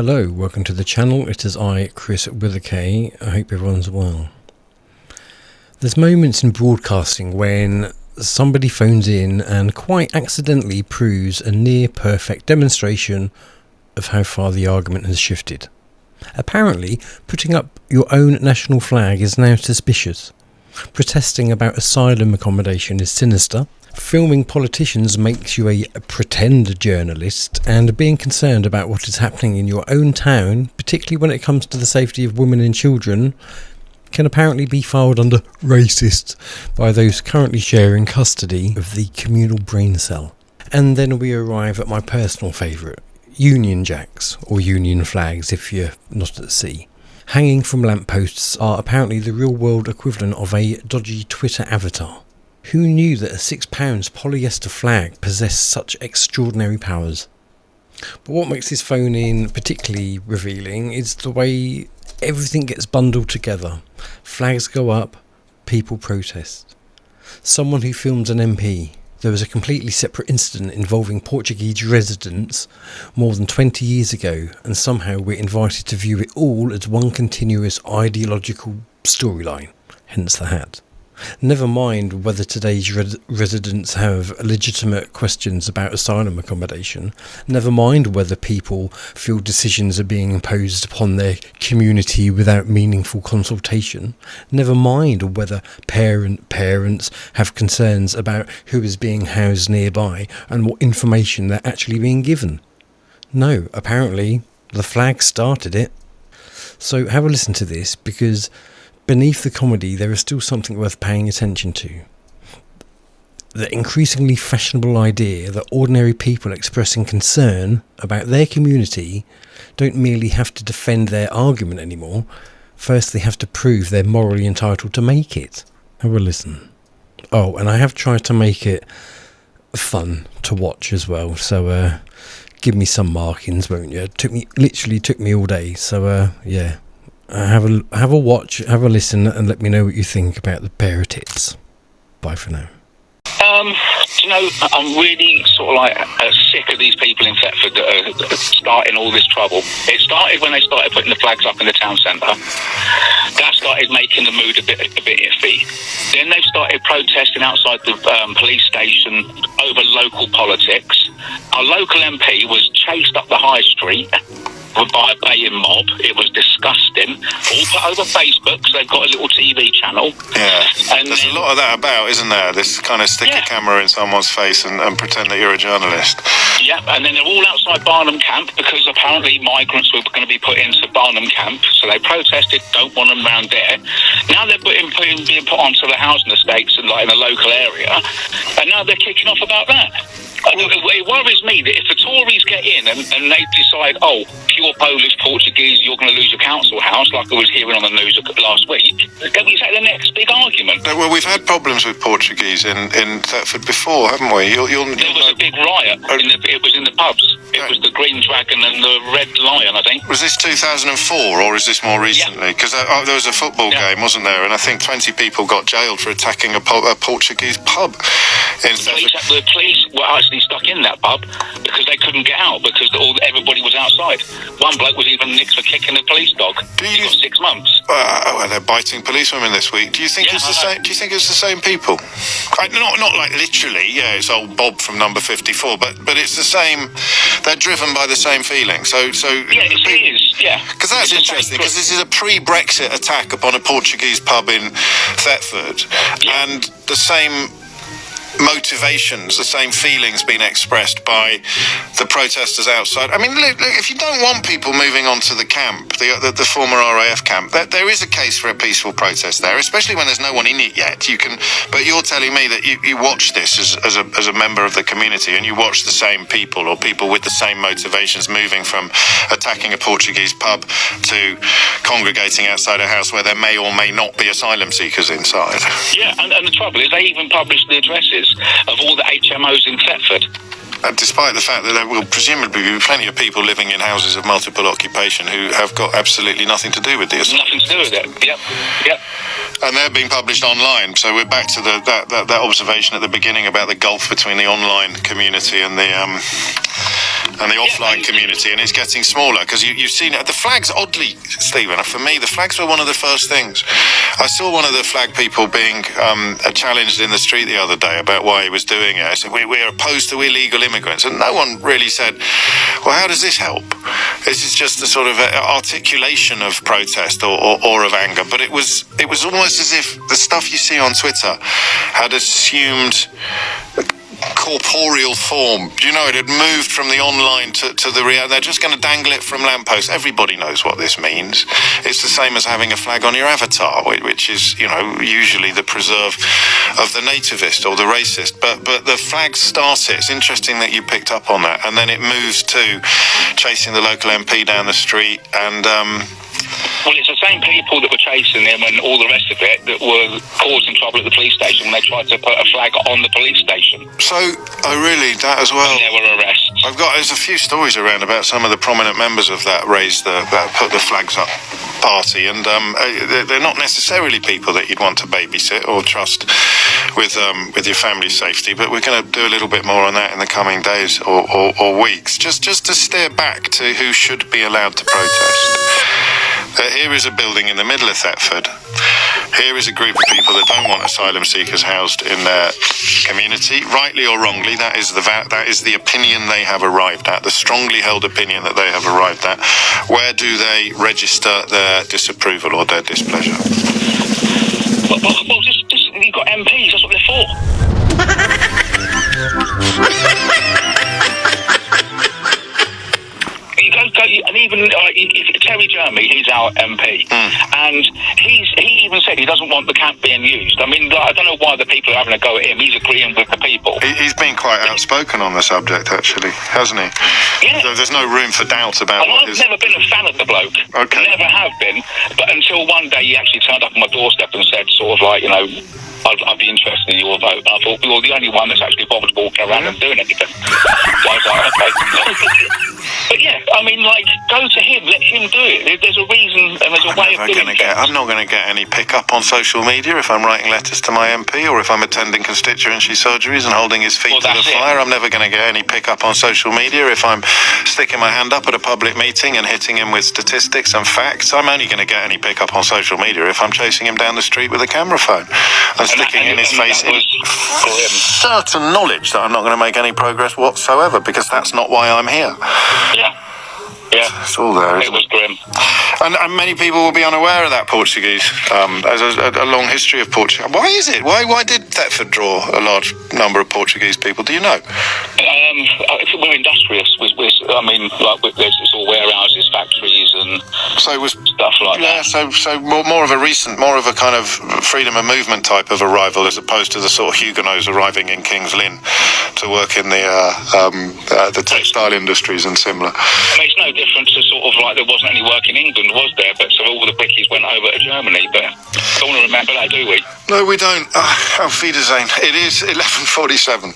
Hello, welcome to the channel. It is I, Chris with a K. I hope everyone's well. There's moments in broadcasting when somebody phones in and quite accidentally proves a near perfect demonstration of how far the argument has shifted. Apparently, putting up your own national flag is now suspicious. Protesting about asylum accommodation is sinister. Filming politicians makes you a pretend journalist, and being concerned about what is happening in your own town, particularly when it comes to the safety of women and children, can apparently be filed under racist by those currently sharing custody of the communal brain cell. And then we arrive at my personal favourite, Union Jacks, or Union flags if you're not at sea. Hanging from lampposts are apparently the real world equivalent of a dodgy Twitter avatar. Who knew that a £6 polyester flag possessed such extraordinary powers? But what makes this phone in particularly revealing is the way everything gets bundled together. Flags go up, people protest. Someone who films an MP. There was a completely separate incident involving Portuguese residents more than 20 years ago, and somehow we're invited to view it all as one continuous ideological storyline, hence the hat. Never mind whether today's residents have legitimate questions about asylum accommodation. Never mind whether people feel decisions are being imposed upon their community without meaningful consultation. Never mind whether parents have concerns about who is being housed nearby and what information they're actually being given. No, apparently the flag started it. So have a listen to this, because beneath the comedy, there is still something worth paying attention to. The increasingly fashionable idea that ordinary people expressing concern about their community don't merely have to defend their argument anymore. First, they have to prove they're morally entitled to make it. Have a listen. Oh, and I have tried to make it fun to watch as well, so give me some markings, won't you? Literally took me all day, so yeah. Have a watch, have a listen, and let me know what you think about the pair of tits. Bye for now. I'm really sort of like sick of these people in Thetford that are starting all this trouble. It started when they started putting the flags up in the town centre. That started making the mood a bit iffy. Then they started protesting outside the police station over local politics. Our local MP was chased up the high street by a baying mob. It was disgusting. All put over Facebook, so they've got a little TV channel. Yeah, and there's a lot of that about, isn't there? This kind of stick a camera in someone's face and pretend that you're a journalist. Yeah, and then they're all outside Barnham camp because apparently migrants were going to be put into Barnham camp, so they protested, don't want them around there. Now they're being put onto the housing estates and like in a local area, and now they're kicking off about that. It worries me that if the Tories get in and they decide, oh, pure Polish, Portuguese, you're going to lose your council house, like I was hearing on the news last week, then we take the next big argument. Well, we've had problems with Portuguese in Thetford before, haven't we? There was a big riot. It was in the pubs. It was the Green Dragon and the Red Lion, I think. Was this 2004 or is this more recently? Because there was a football game, wasn't there? And I think 20 people got jailed for attacking a Portuguese pub in Thetford. The police were actually stuck in that pub because they couldn't get out because everybody was outside. One bloke was even nicked for kicking a police dog. He got 6 months. Well, they're biting policewomen this week. Do you think it's the same? Do you think it's the same people? Not like literally. Yeah, it's old Bob from Number 54, but it's the same. They're driven by the same feeling. So yeah, it is. Yeah, because that's interesting. Because this is a pre-Brexit attack upon a Portuguese pub in Thetford, and the same motivations, the same feelings being expressed by the protesters outside. I mean, look, if you don't want people moving on to the camp, the former RAF camp, there is a case for a peaceful protest there, especially when there's no one in it yet. But you're telling me that you watch this as a member of the community, and you watch the same people or people with the same motivations moving from attacking a Portuguese pub to congregating outside a house where there may or may not be asylum seekers inside. Yeah, and the trouble is they even publish the addresses of all the HMOs in Thetford. Despite the fact that there will presumably be plenty of people living in houses of multiple occupation who have got absolutely nothing to do with this. Nothing to do with it. Yep. And they're being published online. So we're back to that observation at the beginning about the gulf between the online community and the and the offline community, and it's getting smaller because you've seen it. The flags, oddly, Stephen, for me, the flags were one of the first things. I saw one of the flag people being challenged in the street the other day about why he was doing it. I said, we're opposed to illegal immigrants, and no one really said, well, how does this help? This is just a sort of articulation of protest or of anger, but it was almost as if the stuff you see on Twitter had assumed corporeal form. You know, it had moved from the online to the real. They're just going to dangle it from lampposts. Everybody knows what this means. It's the same as having a flag on your avatar, which is, you know, usually the preserve of the nativist or the racist. But the flag starts it. It's interesting that you picked up on that. And then it moves to chasing the local MP down the street and well, it's the same people that were chasing him and all the rest of it that were causing trouble at the police station when they tried to put a flag on the police station. So, really, that as well? And there were arrests. There's a few stories around about some of the prominent members of that put the flags up party, and they're not necessarily people that you'd want to babysit or trust with your family's safety, but we're going to do a little bit more on that in the coming days or weeks, just to steer back to who should be allowed to protest. Here is a building in the middle of Thetford. Here is a group of people that don't want asylum seekers housed in their community. Rightly or wrongly, that is the opinion they have arrived at, the strongly held opinion that they have arrived at. Where do they register their disapproval or their displeasure? Well, just you've got MPs, that's what they're for. And even Terry Jermy, he's our MP, and he even said he doesn't want the camp being used. I mean, I don't know why the people are having a go at him. He's agreeing with the people. He's been quite outspoken on the subject, actually, hasn't he? Yeah. There's no room for doubt about and I've never been a fan of the bloke. Okay. Never have been. But until one day he actually turned up on my doorstep and said, sort of like, you know, I'd be interested in your vote. And I thought, you're the only one that's actually bothered walking around and doing anything. So I was like, okay. But yeah, I mean, like, go to him, let him do it. There's a reason and there's a way of doing it. I'm not going to get any pick-up on social media if I'm writing letters to my MP or if I'm attending constituency surgeries and holding his feet to the fire. I'm never going to get any pick-up on social media if I'm sticking my hand up at a public meeting and hitting him with statistics and facts. I'm only going to get any pick-up on social media if I'm chasing him down the street with a camera phone and sticking in his face in certain knowledge that I'm not going to make any progress whatsoever, because that's not why I'm here. Yeah, it's all there. It was grim. And many people will be unaware of that Portuguese. There's a long history of Portugal. Why is it? Why did Thetford draw a large number of Portuguese people? Do you know? We're industrious. I mean, like, it's all warehouses, factories, and so it was stuff like that. Yeah, so more of a kind of freedom of movement type of arrival, as opposed to the sort of Huguenots arriving in King's Lynn to work in the textile industries and similar. I mean, it's no different to sort of like there wasn't any work in England, was there? But so all the brickies went over to Germany. But don't want to remember that, do we? No, we don't. Auf Wiedersehen. It is 11:47.